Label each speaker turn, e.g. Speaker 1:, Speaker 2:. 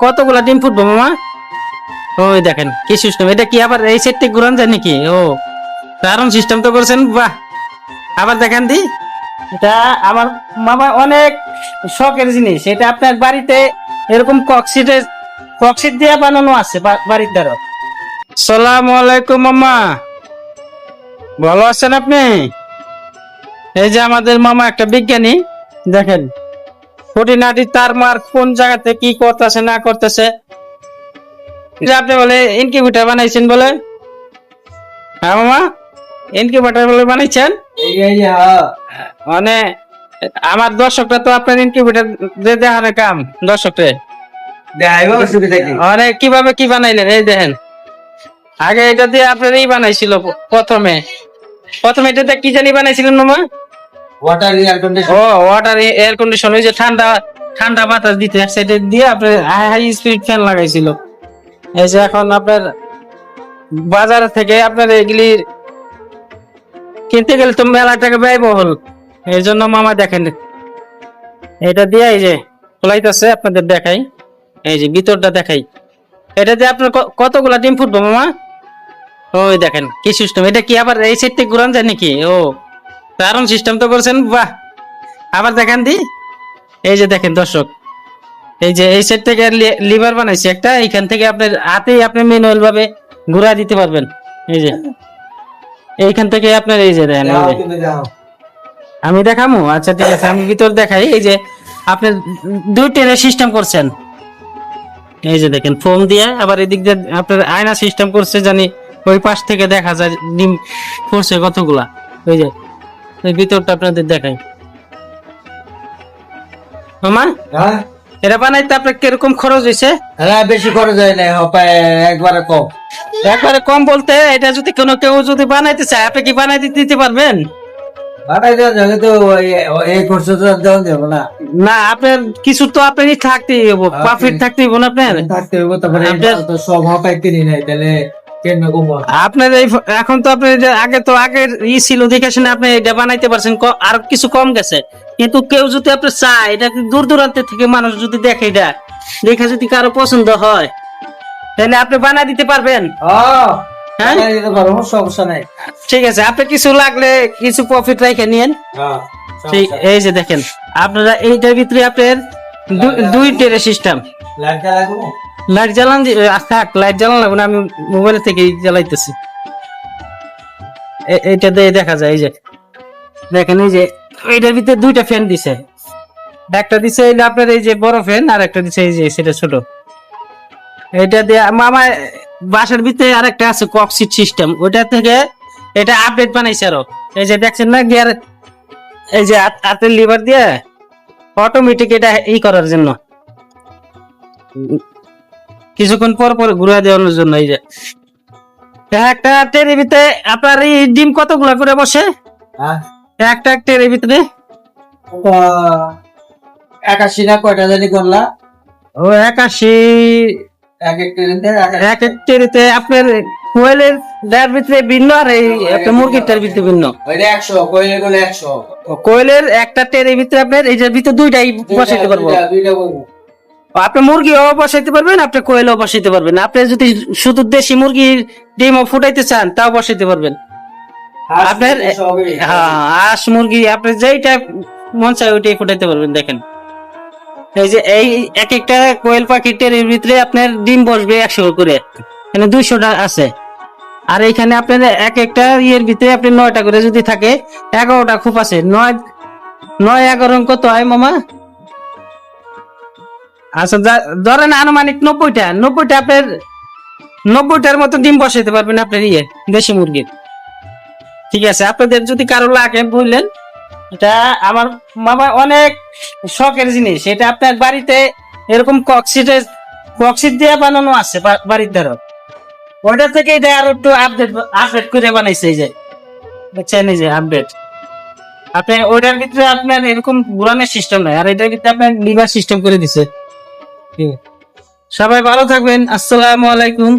Speaker 1: কতগুলা ডিম ফুটবো মামা? ওই দেখেন কি সিস্টেম, এটা কি আবার এই সেটটি ঘুরান যায় নাকি? ও দারুণ সিস্টেম তো করছেন, বাহ। আবার দেখেন দি, এটা আমার মামা অনেক শখের জিনিস। এটা আপনার বাড়িতে এরকম ককশিট দিয়ে বানানো আছে বাড়ির দ্বারা। সালামু আলাইকুম মামা, ভালো আছেন আপনি? এই যে আমাদের মামা একটা বিজ্ঞানী, দেখেন খুঁটিনাটি তার মার কোন জায়গাতে কি করতেছে না করতেছে। আপনি বলে ইনকিউবেটর বানাইছেন বলে? হ্যাঁ মামা, ইনকিউবেটর বলে বানাইছেন? মানে আমার দর্শকরা তো আপনার ইনকিউবেটর দেখানোর কাম দর্শকরে। মানে কিভাবে কি বানাইলেন এই দেখেন। আগে এটা দিয়ে আপনার এই বানাইছিল প্রথমে এটাতে কি জানি বানাইছিলেন মামা?
Speaker 2: Water air condition.
Speaker 1: ও ওয়াটার এয়ার কন্ডিশন, ওই যে ঠান্ডা ঠান্ডা বাতাস দিতে সেটা দিয়ে আপনার হাই স্পিড ফ্যান লাগাইছিল। এই যে এখন আপনার বাজার থেকে আপনার এগুলি কিনতে গেলে তো মেলা টাকা ব্যয়বহুল। এই জন্য মামা দেখেন এটা দিয়ে এই যে খোলাইতেছে, আপনাদের দেখাই। এই যে ভিতরটা দেখাই, এটা দিয়ে আপনার কতগুলা ডিম ফুটবো মামা? ওই দেখেন কি সিস্টেম, এটা কি আবার এই সেট থেকে ঘুরান যায় নাকি? ও দারুণ সিস্টেম তো করছেন, বাহ। আবার দেখেন দি, এই যে দেখেন দর্শক, এই যে এই সেট থেকে লিভার বানাইছে একটা, এইখান থেকে আপনার হাতেই আপনি ম্যানুয়াল ভাবে ঘুরা দিতে পারবেন। এই যে এইখান থেকে আপনার এই যে দেখেন, আমি দেখামু, আচ্ছা ঠিক আছে আমি ভিতর দেখাই। এই যে আপনার দুই টেনের সিস্টেম করছেন, এই যে দেখেন ফোম দিয়ে, আবার এদিক দিয়ে আপনার আয়না সিস্টেম করছে, জানি ওই পাশ থেকে দেখা যায় ডিম পড়ছে কতগুলা। ওই যে এই ভিতরটা আপনাদের দেখাই মামা। এটা বানাইতে আপনার কিরকম খরচ হয়েছে?
Speaker 2: বেশি খরচ হয় না, একবারে কম।
Speaker 1: একবারে কম বলতে, এটা যদি কেউ যদি বানাইতে চায় আপনি কি বানাই দিতে পারবেন?
Speaker 2: বানাই দেওয়া যাবে তো, এই খরচ তো দেওয়া যাবে না।
Speaker 1: না আপনার কিছু তো আপনারই থাকতেই হবো, প্রফিট থাকতেই হবো না আপনার।
Speaker 2: থাকতে হবে, তারপরে তো সব হপাই কিনি নাই, তাহলে কেন কমবো?
Speaker 1: আপনার এই এখন তো আপনি আগে তো আগের ছিল দেখে শুনে আপনি এটা বানাইতে পারছেন, আর কিছু কম গেছে। কিন্তু কেউ যদি আপনি চায়, এটা দূর দূরান্ত থেকে মানুষ যদি দেখে, এটা দেখে যদি কারো পছন্দ হয়, তাহলে আপনি বানাই দিতে পারবেন।
Speaker 2: হ্যাঁ, সমস্যা নাই।
Speaker 1: ঠিক আছে, আপনি কিছু লাগলে কিছু প্রফিট রেখে নিয়েন। এই যে দেখেন আপনারা এইটার ভিতরে আপনার দুই টেরে সিস্টেম। লাইট জ্বালান, থাক লাইট জ্বালান লাগবে না, আমি মোবাইল থেকে জ্বালাইতেছি। এইটা দিয়ে দেখা যায়, এই যে দেখেন, এই যে এইটার ভিতরে দুইটা ফ্যান দিছে, একটা দিছে এই আপনার এই যে বড় ফ্যান, আর একটা দিছে এই যে সেটা ছোট। এটা দিয়ে মামা বাসার ভিতরে আরেকটা আছে ককশিট সিস্টেম, ওইটা থেকে এটা আপডেট বানাইছে আরো। এই যে দেখছেন না গিয়ার, এই যে হাতের লিভার দিয়ে অটোমেটিক এটা করার জন্য, কিছুক্ষণ পর পর ঘুরা দেওয়ানোর জন্য। এই যে একটা টেরির ভিতরে আপনার এই ডিম কতগুলা করে বসে? একটা টেরির ভিতরে
Speaker 2: 81 না কয়টা জানি করলা?
Speaker 1: ও 81। এক এক টেরিতে আপনার কোয়েলের দেয়ার ভিতরে ভিন্ন, আর এই একটা মুরগিটার ভিতরে ভিন্ন।
Speaker 2: 100 কইলে গেলে 100।
Speaker 1: কোয়েলের একটা টেরির ভিতরে আপনার এই যে ভিতরে দুইটাই বসাইতে পারবো। আপনি মুরগিও বসাইতে পারবেন, আপনি কোয়েলও বসাইতে পারবেন। আপনি যদি শুধু দেশি মুরগির ডিমও ফুটাইতে চান তাও বসাইতে পারবেন। আপনার হাঁস মুরগি আপনি যেইটা মন চায় ওইটাই ফুটাইতে পারবেন। দেখেন এই যে এই এক একটা কোয়েল পাখির টেরির ভিতরে আপনার ডিম বসবে 100 করে, এখানে 200টা আছে। আর এইখানে আপনার এক একটা ইয়ের ভিতরে আপনি 9টা করে যদি থাকে, 11টা খুব আছে। 9 11 কত হয় মামা? আচ্ছা ধরেন আনুমানিক 90টা আপনার 90টার মতো ডিম বসাইতে পারবেন আপনার দেশি মুরগির। ঠিক আছে, আপনাদের যদি কারো লাগে বুঝলেন, এটা আমার মামা অনেক শখের জিনিস। এটা আপনার বাড়িতে এরকম ককশিট দিয়ে বানানো আছে বাড়ির দ্বারা, ওইটা থেকে এটা আরো একটু আপডেট করে বানাইছে। এই যে দেখছেন, এই যে আপডেট। আপনি ওইটার ভিতরে আপনার এরকম ঘুরানোর সিস্টেম নাই, আর এটার ভিতরে আপনার লিভার সিস্টেম করে দিছে। সবাই ভালো থাকবেন, আসসালামু আলাইকুম।